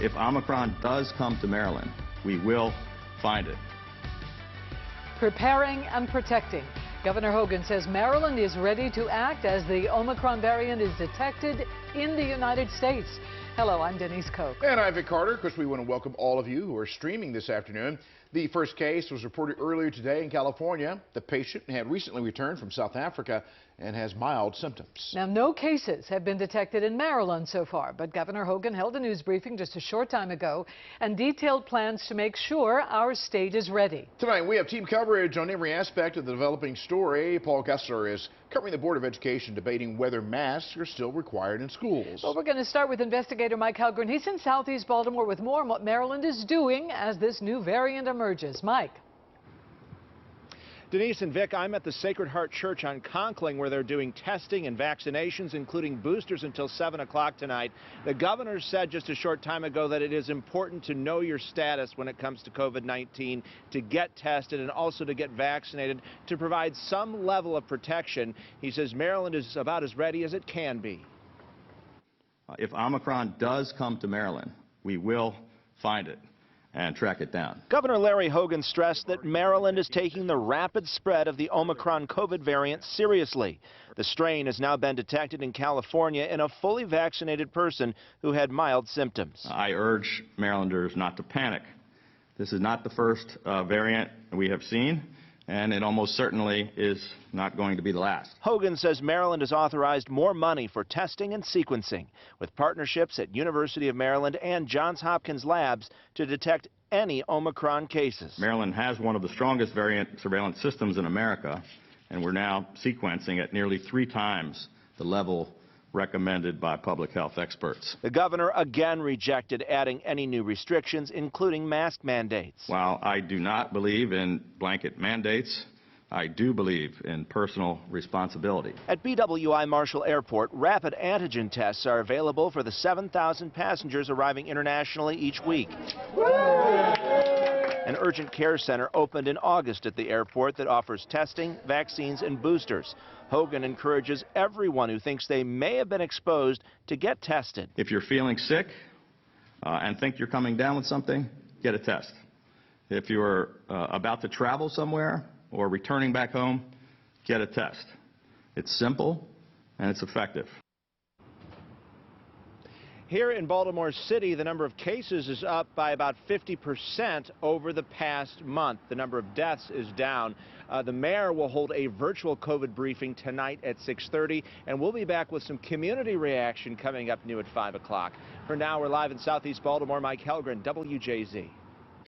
If Omicron does come to Maryland, we will find it. Preparing and protecting. Governor Hogan says Maryland is ready to act as the Omicron variant is detected in the United States. Hello, I'm Denise Koch. And I'm Vic Carter. Of course, we want to welcome all of you who are streaming this afternoon. The first case was reported earlier today in California. The patient had recently returned from South Africa and has mild symptoms. Now, no cases have been detected in Maryland so far, but Governor Hogan held a news briefing just a short time ago and detailed plans to make sure our state is ready. Tonight, we have team coverage on every aspect of the developing story. Paul Kessler is covering the Board of Education debating whether masks are still required in schools. Well, we're going to start with investigator Mike Hogan. He's in Southeast Baltimore with more on what Maryland is doing as this new variant emerges. Mike. Denise and Vic, I'm at the Sacred Heart Church on Conkling where they're doing testing and vaccinations, including boosters, until 7 o'clock tonight. The governor said just a short time ago that it is important to know your status when it comes to COVID-19, to get tested and also to get vaccinated to provide some level of protection. He says Maryland is about as ready as it can be. If Omicron does come to Maryland, we will find it and track it down. Governor Larry Hogan stressed that Maryland is taking the rapid spread of the Omicron COVID variant seriously. The strain has now been detected in California in a fully vaccinated person who had mild symptoms. I urge Marylanders not to panic. This is not the first variant we have seen, and it almost certainly is not going to be the last. Hogan says Maryland has authorized more money for testing and sequencing, with partnerships at University of Maryland and Johns Hopkins labs to detect any Omicron cases. Maryland has one of the strongest variant surveillance systems in America, and we're now sequencing at nearly 3 times the level recommended by public health experts. The governor again rejected adding any new restrictions, including mask mandates. While I do not believe in blanket mandates, I do believe in personal responsibility. At BWI Marshall Airport, rapid antigen tests are available for the 7,000 passengers arriving internationally each week. An urgent care center opened in August at the airport that offers testing, vaccines, and boosters. Hogan encourages everyone who thinks they may have been exposed to get tested. If you're feeling sick and think you're coming down with something, get a test. If you're about to travel somewhere or returning back home, get a test. It's simple and it's effective. Here in Baltimore City, the number of cases is up by about 50% over the past month. The number of deaths is down. The mayor will hold a virtual COVID briefing tonight at 6:30, and we'll be back with some community reaction coming up new at 5 o'clock. For now, we're live in Southeast Baltimore. Mike Helgren, WJZ.